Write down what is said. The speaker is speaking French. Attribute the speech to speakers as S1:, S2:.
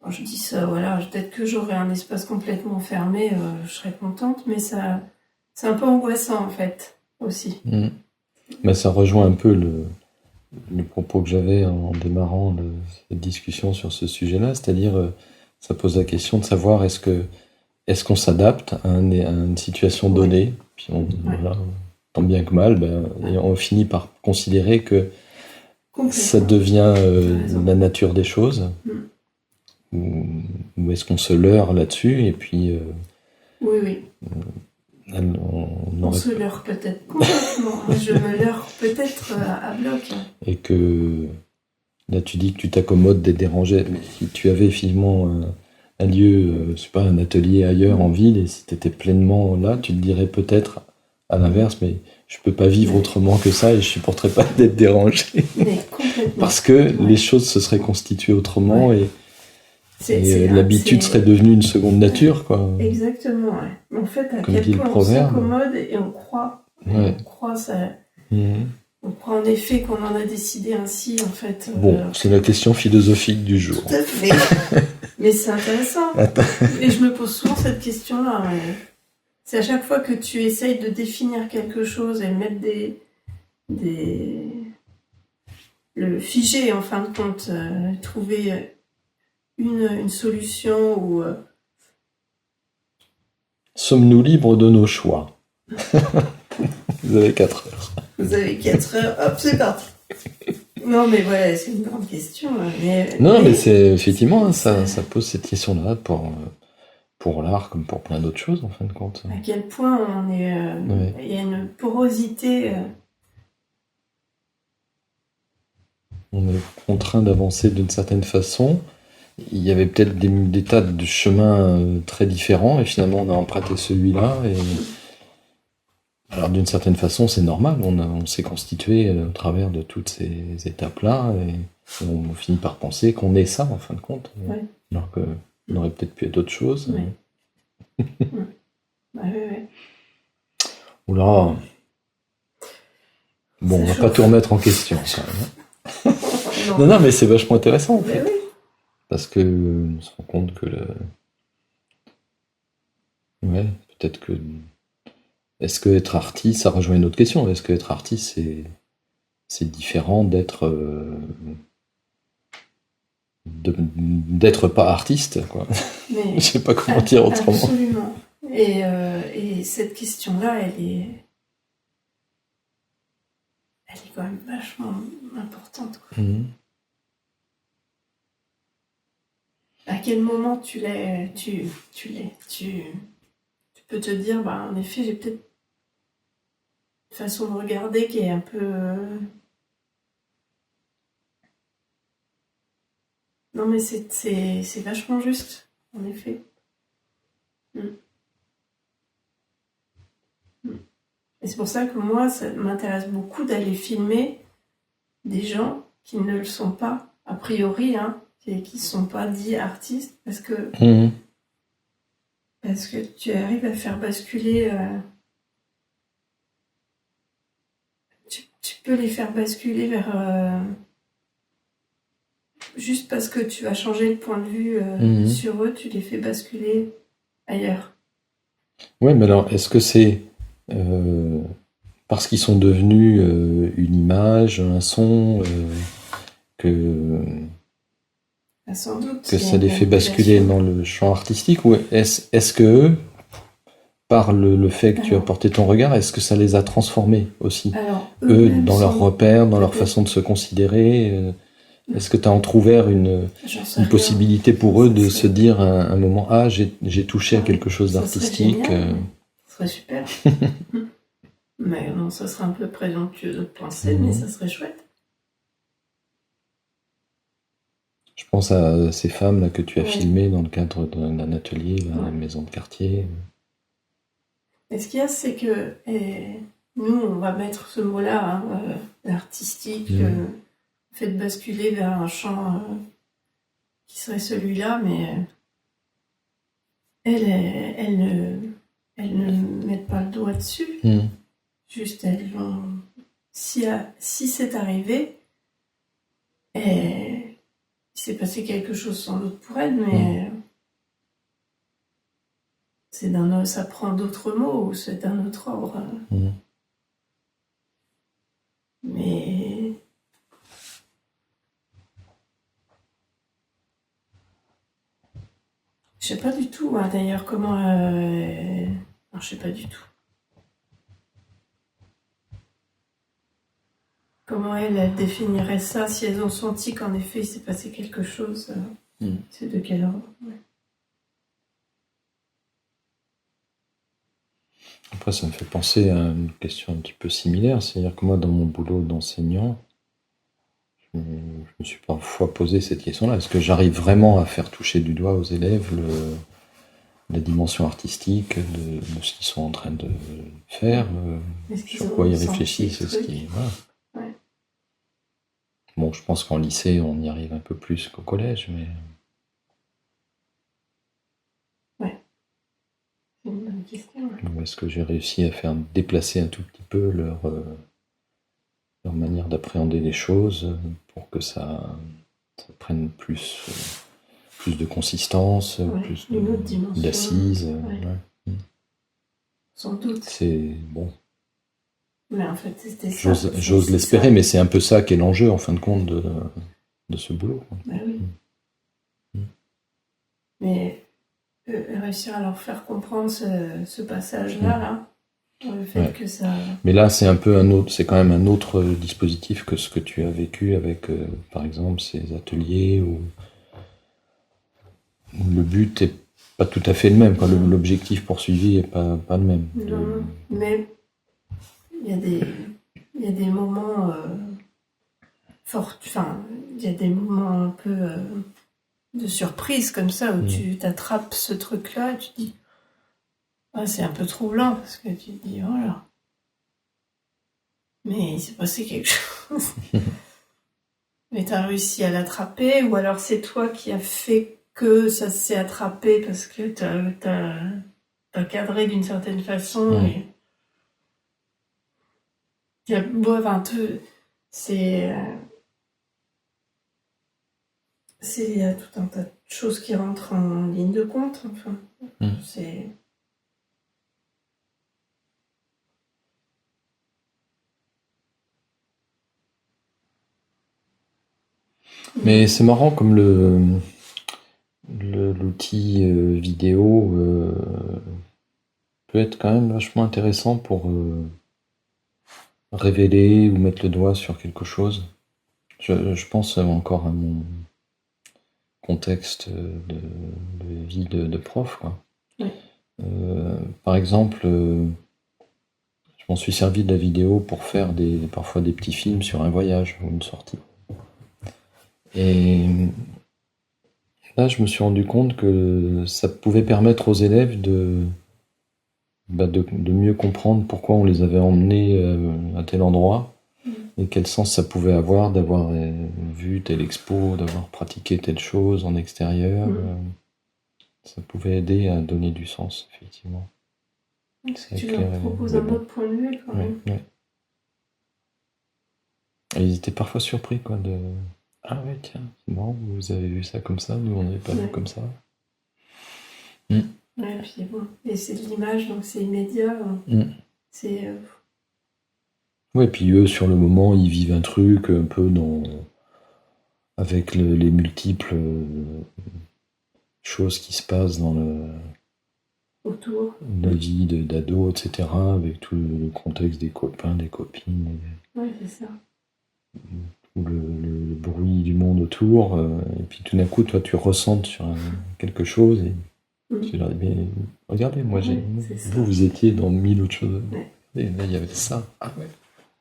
S1: Quand je dis ça, voilà, peut-être que j'aurais un espace complètement fermé, je serais contente, mais ça, c'est un peu angoissant en fait, aussi.
S2: Mais ça rejoint un peu le propos que j'avais en démarrant cette discussion sur ce sujet-là, c'est-à-dire ça pose la question de savoir est-ce qu'on s'adapte à une situation donnée, puis voilà, tant bien que mal, et on finit par considérer que ça devient la nature des choses, ou est-ce qu'on se leurre là-dessus, et puis
S1: Oui. On se leurre peut-être complètement. Je me leurre peut-être à bloc.
S2: Et que là, tu dis que tu t'accommodes d'être dérangé. Mais si tu avais finalement un lieu, je sais pas, un atelier ailleurs en ville, et si tu étais pleinement là, tu te dirais peut-être à l'inverse, mais je peux pas vivre autrement que ça et je supporterais pas d'être dérangé.
S1: Mais complètement.
S2: Parce que les choses se seraient constituées autrement et l'habitude serait devenue une seconde nature, quoi.
S1: Exactement, ouais. En fait, à
S2: comme
S1: quel
S2: dit
S1: point
S2: le proverbe,
S1: on s'accommode et on croit. On croit ça. On croit en effet qu'on en a décidé ainsi, en fait.
S2: Bon, c'est la question philosophique du jour.
S1: Tout à fait. Mais c'est intéressant. Et je me pose souvent cette question-là. Ouais. C'est à chaque fois que tu essayes de définir quelque chose et mettre le figer, en fin de compte, trouver une solution ou...
S2: Sommes-nous libres de nos choix? Vous avez 4 heures.
S1: Vous avez 4 heures, hop, c'est parti. Non, mais voilà, c'est une grande question.
S2: Mais c'est effectivement, ça pose cette question-là pour l'art comme pour plein d'autres choses, en fin de compte.
S1: À quel point on est... Il y a une porosité...
S2: On est contraint d'avancer d'une certaine façon. Il y avait peut-être des tas de chemins très différents, et finalement on a emprunté celui-là. Alors d'une certaine façon, c'est normal, on s'est constitué au travers de toutes ces étapes-là, et on finit par penser qu'on est ça, en fin de compte. Alors qu'on aurait peut-être pu être autre chose.
S1: Ouais.
S2: Oula. Bon, on va pas tout remettre en question, quand même. Non, mais c'est vachement intéressant, en fait.
S1: Oui.
S2: Parce que on se rend compte que peut-être que... Est-ce que être artiste, ça rejoint une autre question, est-ce que être artiste, c'est différent d'être pas artiste, quoi.
S1: Mais
S2: je sais pas comment dire autrement.
S1: Absolument. Et cette question-là, elle est quand même vachement importante, quoi. À quel moment tu peux te dire, en effet, j'ai peut-être une façon de regarder qui est un peu... Non, mais c'est vachement juste, en effet. Et c'est pour ça que moi, ça m'intéresse beaucoup d'aller filmer des gens qui ne le sont pas, a priori, qui ne sont pas dits artistes, parce que tu arrives à faire basculer... Tu peux les faire basculer vers... juste parce que tu as changé le point de vue sur eux, tu les fais basculer ailleurs.
S2: Ouais, mais alors, est-ce que c'est parce qu'ils sont devenus une image, un son,
S1: sans doute,
S2: que ça les fait basculer dans le champ artistique, ou est-ce que eux, par le fait que tu as porté ton regard, est-ce que ça les a transformés aussi? Eux, dans leurs repères, dans leur façon de se considérer, est-ce que tu as entrouvert une possibilité pour eux de se dire à un moment, j'ai touché à quelque chose d'artistique?
S1: Ça serait super. Mais non, ça serait un peu présomptueux de penser, mais ça serait chouette.
S2: Je pense à ces femmes là que tu as filmées dans le cadre d'un atelier à la maison de quartier.
S1: Et ce qu'il y a, c'est que nous, on va mettre ce mot-là, l'artistique, fait de basculer vers un champ qui serait celui-là, mais elles ne mettent pas le doigt dessus. Juste, elles vont... Si c'est arrivé, et s'est passé quelque chose sans doute pour elle, mais ça prend d'autres mots, ou c'est d'un autre ordre. Mais je sais pas du tout, hein, d'ailleurs, comment... Non, je sais pas du tout. Comment elle définirait ça, si elles ont senti qu'en effet il s'est passé quelque chose. C'est de quel ordre?
S2: Après, ça me fait penser à une question un petit peu similaire, c'est-à-dire que moi, dans mon boulot d'enseignant, je me suis parfois posé cette question-là. Est-ce que j'arrive vraiment à faire toucher du doigt aux élèves la dimension artistique de ce qu'ils sont en train de faire, sur quoi ils réfléchissent, voilà.
S1: Ouais.
S2: Bon, je pense qu'en lycée, on y arrive un peu plus qu'au collège, mais...
S1: Ouais. C'est une bonne question.
S2: Ou est-ce que j'ai réussi à faire déplacer un tout petit peu leur manière d'appréhender les choses pour que ça prenne plus de consistance, plus d'assises.
S1: Sans doute.
S2: C'est bon.
S1: Mais en fait, c'était ça.
S2: J'ose l'espérer, mais c'est un peu ça qui est l'enjeu, en fin de compte, de ce boulot.
S1: Bah oui. Mais réussir à leur faire comprendre ce passage-là, le fait que ça...
S2: Mais là, c'est quand même un autre dispositif que ce que tu as vécu avec, par exemple, ces ateliers où le but n'est pas tout à fait le même, l'objectif poursuivi n'est pas le même.
S1: Non, mais il y a des moments forts, enfin, il y a des moments un peu de surprise comme ça, où tu t'attrapes ce truc-là et tu te dis, c'est un peu troublant, parce que tu te dis, voilà. Mais il s'est passé quelque chose. Mais t'as réussi à l'attraper, ou alors c'est toi qui as fait que ça s'est attrapé parce que t'as cadré d'une certaine façon. Et... il y a il y a tout un tas de choses qui rentrent en ligne de compte. Enfin, c'est...
S2: Mais c'est marrant comme l'outil vidéo peut être quand même vachement intéressant pour révéler ou mettre le doigt sur quelque chose. Je pense encore à mon contexte de vie de prof, quoi. Par exemple, je m'en suis servi de la vidéo pour faire parfois des petits films sur un voyage ou une sortie. Et là, je me suis rendu compte que ça pouvait permettre aux élèves de mieux comprendre pourquoi on les avait emmenés à tel endroit et quel sens ça pouvait avoir d'avoir vu telle expo, d'avoir pratiqué telle chose en extérieur. Ça pouvait aider à donner du sens, effectivement.
S1: Tu leur proposes un autre point de vue, quand même.
S2: Ouais. Et ils étaient parfois surpris, quoi, de... Ah ouais, tiens, c'est marrant, vous avez vu ça comme ça, nous on n'avait pas vu comme ça.
S1: Ouais, puis bon, et c'est de l'image, donc c'est immédiat. C'est...
S2: Ouais, puis eux, sur le moment, ils vivent un truc un peu avec les multiples choses qui se passent dans
S1: autour.
S2: La vie d'ado, etc., avec tout le contexte des copains, des copines.
S1: Ouais, c'est ça.
S2: Tout le bruit du monde autour, et puis tout d'un coup, toi, tu ressentes sur quelque chose, et tu leur dis, mais regardez, moi, vous étiez dans 1000 autres choses.
S1: Ouais.
S2: Et là, il y avait ça. Ah ouais.